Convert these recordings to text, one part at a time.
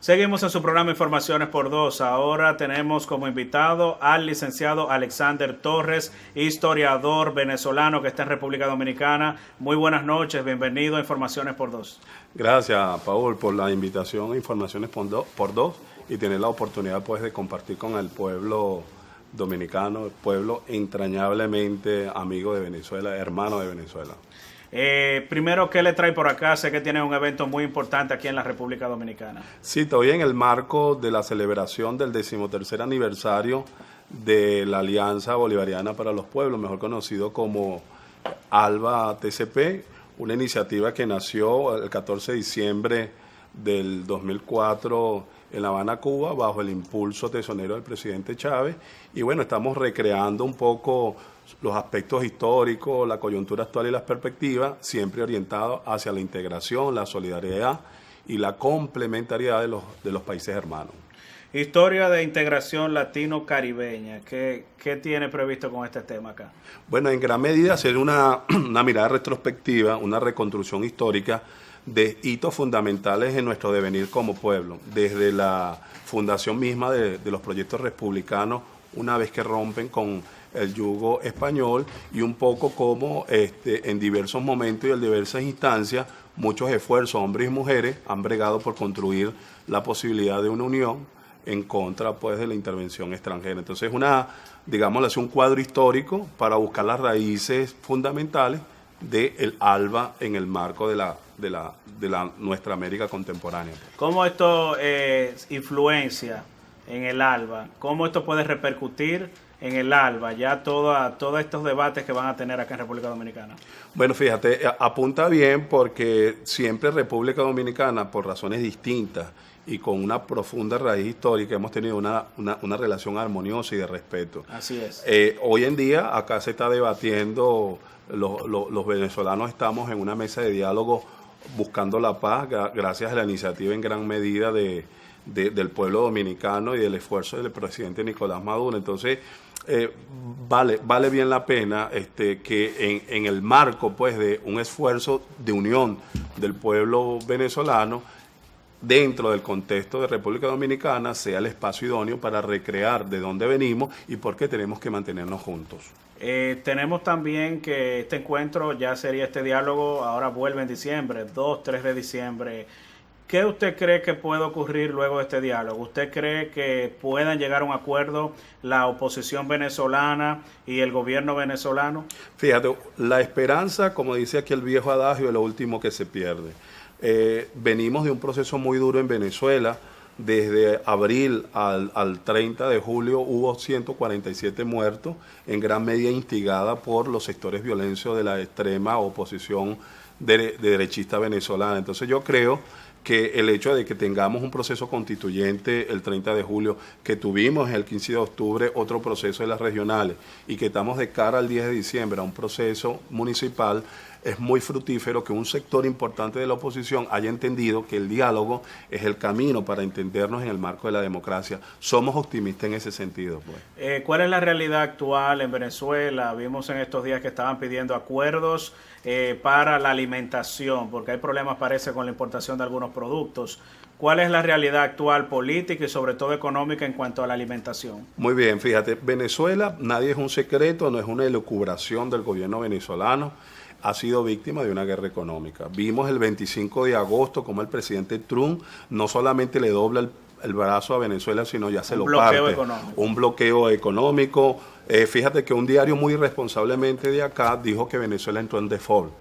Seguimos en su programa Informaciones por Dos. Ahora tenemos como invitado al licenciado Alexander Torres, historiador venezolano que está en República Dominicana. Muy buenas noches, bienvenido a Informaciones por Dos. Gracias, Paul, por la invitación a Informaciones por Dos y tener la oportunidad pues de compartir con el pueblo dominicano, el pueblo entrañablemente amigo de Venezuela, hermano de Venezuela. Primero, ¿qué le trae por acá? Sé que tiene un evento muy importante aquí en la República Dominicana. Sí, estoy en el marco de la celebración del 13º aniversario de la Alianza Bolivariana para los Pueblos, mejor conocido como ALBA TCP, una iniciativa que nació el 14 de diciembre del 2004 en La Habana, Cuba, bajo el impulso tesonero del presidente Chávez. Y bueno, estamos recreando un poco los aspectos históricos, la coyuntura actual y las perspectivas, siempre orientados hacia la integración, la solidaridad y la complementariedad de los países hermanos. Historia de integración latino-caribeña. ¿Qué tiene previsto con este tema acá? Bueno, en gran medida hacer una mirada retrospectiva, una reconstrucción histórica de hitos fundamentales en nuestro devenir como pueblo, desde la fundación misma de los proyectos republicanos, una vez que rompen con el yugo español, y un poco como en diversos momentos y en diversas instancias muchos esfuerzos, hombres y mujeres, han bregado por construir la posibilidad de una unión en contra pues de la intervención extranjera. Entonces digámoslo así, un cuadro histórico para buscar las raíces fundamentales del ALBA en el marco de nuestra América contemporánea. ¿Cómo esto influencia en el ALBA? ¿Cómo esto puede repercutir en el ALBA, ya todos estos debates que van a tener acá en República Dominicana? Bueno, fíjate, apunta bien porque siempre República Dominicana, por razones distintas y con una profunda raíz histórica, hemos tenido una relación armoniosa y de respeto. Así es. Hoy en día acá se está debatiendo, los venezolanos estamos en una mesa de diálogo buscando la paz, gracias a la iniciativa en gran medida del pueblo dominicano y del esfuerzo del presidente Nicolás Maduro. Entonces, vale bien la pena que en el marco pues de un esfuerzo de unión del pueblo venezolano, dentro del contexto de República Dominicana, sea el espacio idóneo para recrear de dónde venimos y por qué tenemos que mantenernos juntos. Tenemos también que este encuentro, ya sería este diálogo, ahora vuelve en diciembre, 2, 3 de diciembre. ¿Qué usted cree que puede ocurrir luego de este diálogo? ¿Usted cree que puedan llegar a un acuerdo la oposición venezolana y el gobierno venezolano? Fíjate, la esperanza, como dice aquí el viejo adagio, es lo último que se pierde. Venimos de un proceso muy duro en Venezuela. Desde abril al 30 de julio hubo 147 muertos, en gran medida instigada por los sectores violentos de la extrema oposición derechista venezolana. Entonces yo creo que el hecho de que tengamos un proceso constituyente el 30 de julio, que tuvimos el 15 de octubre otro proceso de las regionales y que estamos de cara al 10 de diciembre a un proceso municipal, es muy fructífero que un sector importante de la oposición haya entendido que el diálogo es el camino para entendernos en el marco de la democracia. Somos optimistas en ese sentido, pues. ¿Cuál es la realidad actual en Venezuela? Vimos en estos días que estaban pidiendo acuerdos para la alimentación, porque hay problemas, parece, con la importación de algunos productos. ¿Cuál es la realidad actual política y sobre todo económica en cuanto a la alimentación? Muy bien, fíjate, Venezuela, nadie es un secreto, no es una elucubración del gobierno venezolano, ha sido víctima de una guerra económica. Vimos el 25 de agosto como el presidente Trump no solamente le dobla el brazo a Venezuela, sino ya se lo parte. Un bloqueo económico. Fíjate que un diario muy irresponsablemente de acá dijo que Venezuela entró en default,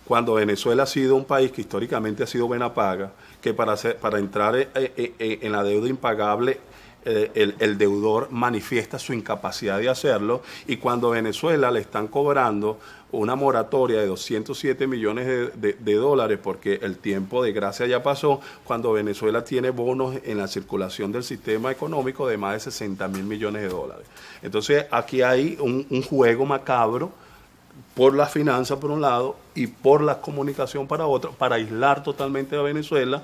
cuando Venezuela ha sido un país que históricamente ha sido buena paga, que para entrar en la deuda impagable, el deudor manifiesta su incapacidad de hacerlo, y cuando a Venezuela le están cobrando una moratoria de 207 millones de dólares porque el tiempo de gracia ya pasó, cuando Venezuela tiene bonos en la circulación del sistema económico de más de 60 mil millones de dólares. Entonces aquí hay un juego macabro por la finanza por un lado y por la comunicación para otro, para aislar totalmente a Venezuela,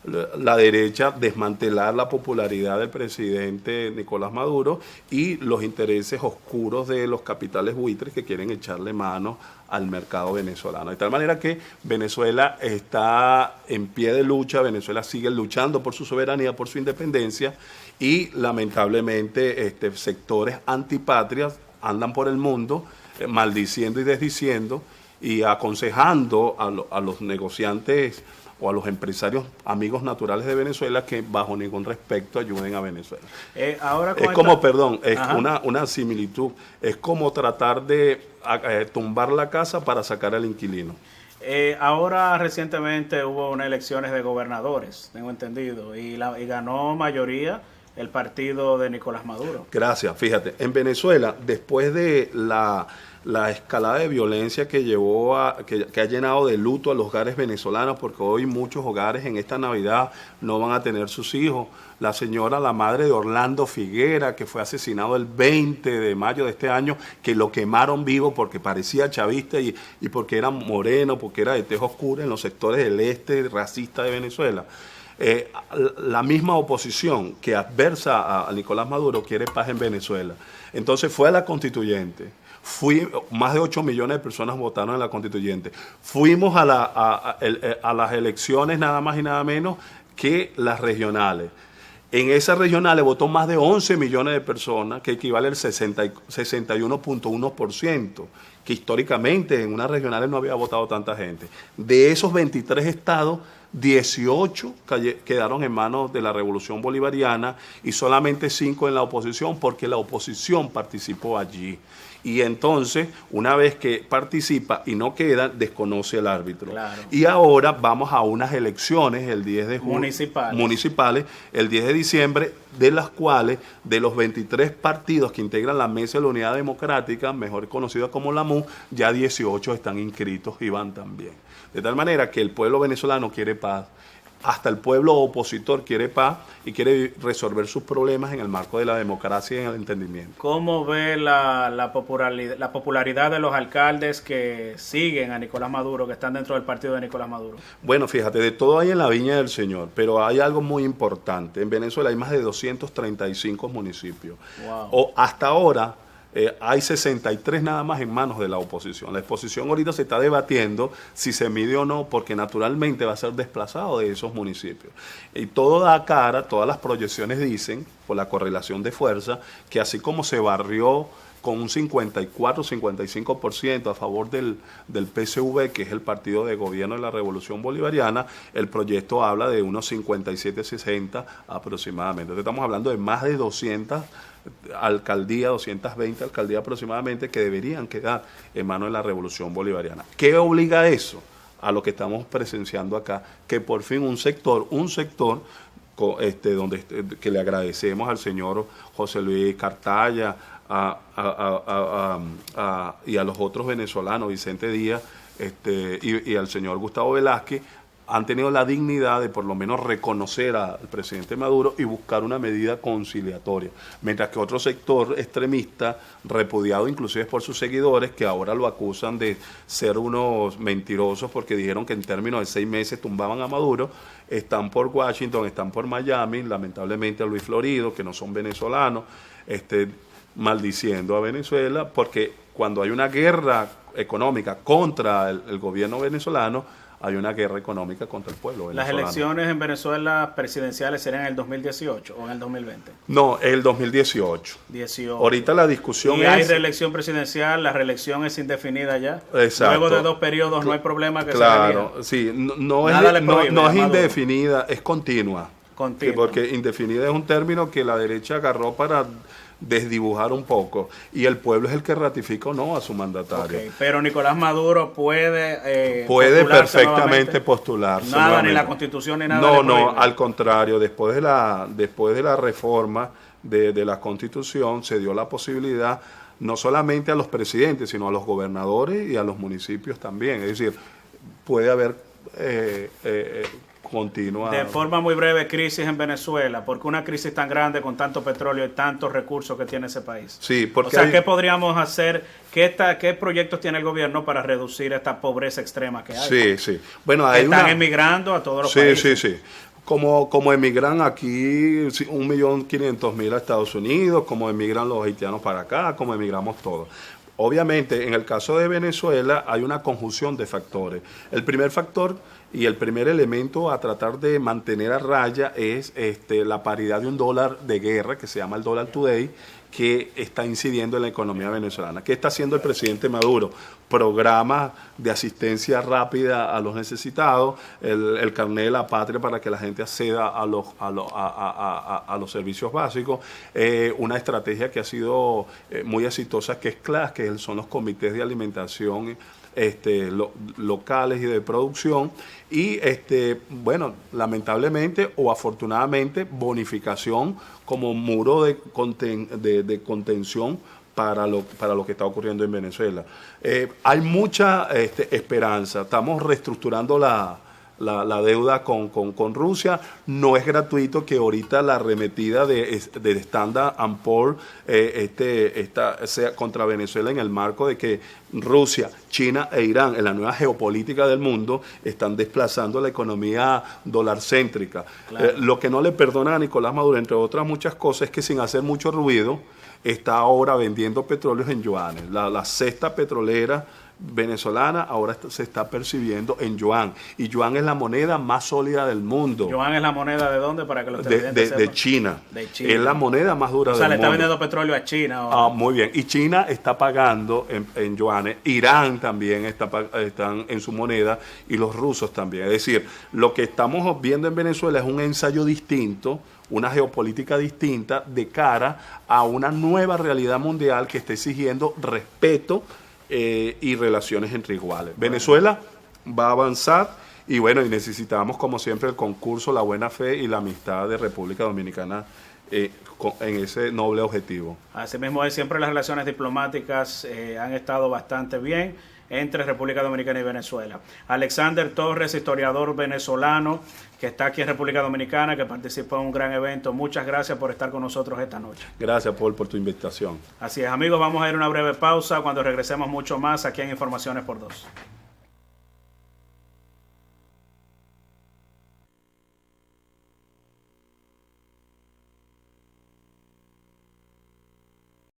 la derecha desmantelar la popularidad del presidente Nicolás Maduro y los intereses oscuros de los capitales buitres que quieren echarle mano al mercado venezolano. De tal manera que Venezuela está en pie de lucha, Venezuela sigue luchando por su soberanía, por su independencia, y lamentablemente sectores antipatrias andan por el mundo maldiciendo y desdiciendo y aconsejando a los negociantes o a los empresarios amigos naturales de Venezuela que bajo ningún respecto ayuden a Venezuela. Ahora es como, perdón, es una similitud, es como tratar de tumbar la casa para sacar al inquilino. Ahora recientemente hubo unas elecciones de gobernadores, tengo entendido, y ganó mayoría el partido de Nicolás Maduro. Gracias, fíjate, en Venezuela, después de la escalada de violencia que llevó que ha llenado de luto a los hogares venezolanos, porque hoy muchos hogares en esta Navidad no van a tener sus hijos. La madre de Orlando Figuera, que fue asesinado el 20 de mayo de este año, que lo quemaron vivo porque parecía chavista y porque era moreno, porque era de tez oscura en los sectores del este racista de Venezuela. La misma oposición que adversa a Nicolás Maduro quiere paz en Venezuela. Entonces fue a la constituyente. Más de 8 millones de personas votaron en la constituyente. Fuimos a las elecciones nada más y nada menos que las regionales. En esas regionales votó más de 11 millones de personas, que equivale al 61.1%, que históricamente en unas regionales no había votado tanta gente. De esos 23 estados, 18 quedaron en manos de la Revolución Bolivariana y solamente 5 en la oposición, porque la oposición participó allí. Y entonces, una vez que participa y no queda, desconoce el árbitro. Claro. Y ahora vamos a unas elecciones el 10 de junio, municipales, el 10 de diciembre, de las cuales, de los 23 partidos que integran la Mesa de la Unidad Democrática, mejor conocida como la MU, ya 18 están inscritos y van también. De tal manera que el pueblo venezolano quiere paz, hasta el pueblo opositor quiere paz y quiere resolver sus problemas en el marco de la democracia y en el entendimiento. ¿Cómo ve la popularidad de los alcaldes que siguen a Nicolás Maduro, que están dentro del partido de Nicolás Maduro? Bueno, fíjate, de todo hay en la viña del Señor, pero hay algo muy importante. En Venezuela hay más de 235 municipios. Wow. Hasta ahora hay 63 nada más en manos de la oposición. La oposición ahorita se está debatiendo si se mide o no, porque naturalmente va a ser desplazado de esos municipios. Y todo da cara, todas las proyecciones dicen, por la correlación de fuerza, que así como se barrió con un 54-55% a favor del PSV, que es el partido de gobierno de la Revolución Bolivariana, el proyecto habla de unos 57-60 aproximadamente. Entonces estamos hablando de más de 200 alcaldías, 220 alcaldías aproximadamente, que deberían quedar en manos de la Revolución Bolivariana. ¿Qué obliga a eso? A lo que estamos presenciando acá, que por fin un sector que le agradecemos al señor José Luis Cartaya y a los otros venezolanos, Vicente Díaz y al señor Gustavo Velázquez, han tenido la dignidad de por lo menos reconocer al presidente Maduro y buscar una medida conciliatoria, mientras que otro sector extremista, repudiado inclusive por sus seguidores, que ahora lo acusan de ser unos mentirosos porque dijeron que en términos de 6 meses tumbaban a Maduro, están por Washington, están por Miami, lamentablemente a Luis Florido, que no son venezolanos, maldiciendo a Venezuela, porque cuando hay una guerra económica contra el gobierno venezolano, hay una guerra económica contra el pueblo venezolano. ¿Las elecciones en Venezuela presidenciales serán en el 2018 o en el 2020? No, el 2018. 18. Ahorita la discusión ¿Y hay reelección presidencial? ¿La reelección es indefinida ya? Exacto. Luego de 2 periodos no hay problema que claro, sí, no es indefinida, es continua. Continua. Porque indefinida es un término que la derecha agarró para desdibujar un poco, y el pueblo es el que ratifica o no a su mandatario. Okay, pero Nicolás Maduro puede perfectamente postularse. Nada, nuevamente. Ni la Constitución ni nada. No, al contrario, después de la reforma de la Constitución se dio la posibilidad no solamente a los presidentes, sino a los gobernadores y a los municipios también. Es decir, puede haber continua. De forma muy breve, crisis en Venezuela. ¿Por qué una crisis tan grande con tanto petróleo y tantos recursos que tiene ese país? Sí, porque ¿qué podríamos hacer? ¿Qué proyectos tiene el gobierno para reducir esta pobreza extrema que hay? Sí. Bueno, están emigrando a todos los países. Sí. Como emigran aquí 1.500.000 a Estados Unidos, como emigran los haitianos para acá, como emigramos todos. Obviamente, en el caso de Venezuela hay una conjunción de factores. El primer factor y el primer elemento a tratar de mantener a raya es la paridad de un dólar de guerra, que se llama el dólar today, que está incidiendo en la economía venezolana. ¿Qué está haciendo el presidente Maduro? Programas de asistencia rápida a los necesitados, el carnet de la patria para que la gente acceda a los servicios básicos, una estrategia que ha sido muy exitosa, que es CLAS, que son los comités de alimentación locales y de producción, y bueno, lamentablemente o afortunadamente, bonificación como muro de contención para lo que está ocurriendo en Venezuela. Hay mucha esperanza. Estamos reestructurando la deuda con Rusia. No es gratuito que ahorita la arremetida de Standard & Poor's sea contra Venezuela, en el marco de que Rusia, China e Irán, en la nueva geopolítica del mundo, están desplazando la economía dolarcéntrica. Claro. Lo que no le perdona a Nicolás Maduro, entre otras muchas cosas, es que sin hacer mucho ruido está ahora vendiendo petróleos en yuanes. La cesta petrolera venezolana ahora se está percibiendo en yuan, y yuan es la moneda más sólida del mundo. ¿Yuan es la moneda de dónde, para que los televidentes sepan? De China. De China. Es la moneda más dura del mundo. O sea, le está vendiendo petróleo a China ahora. Muy bien. Y China está pagando en yuanes. Irán también están en su moneda, y los rusos también. Es decir, lo que estamos viendo en Venezuela es un ensayo distinto, una geopolítica distinta de cara a una nueva realidad mundial que está exigiendo respeto y relaciones entre iguales. Venezuela va a avanzar, y bueno, y necesitamos como siempre el concurso, la buena fe y la amistad de República Dominicana en ese noble objetivo. Asimismo, siempre las relaciones diplomáticas han estado bastante bien entre República Dominicana y Venezuela. Alexander Torres, historiador venezolano que está aquí en República Dominicana, que participó en un gran evento. Muchas gracias por estar con nosotros esta noche. Gracias, Paul, por tu invitación. Así es, amigos, vamos a ir a una breve pausa. Cuando regresemos mucho más aquí en Informaciones por Dos.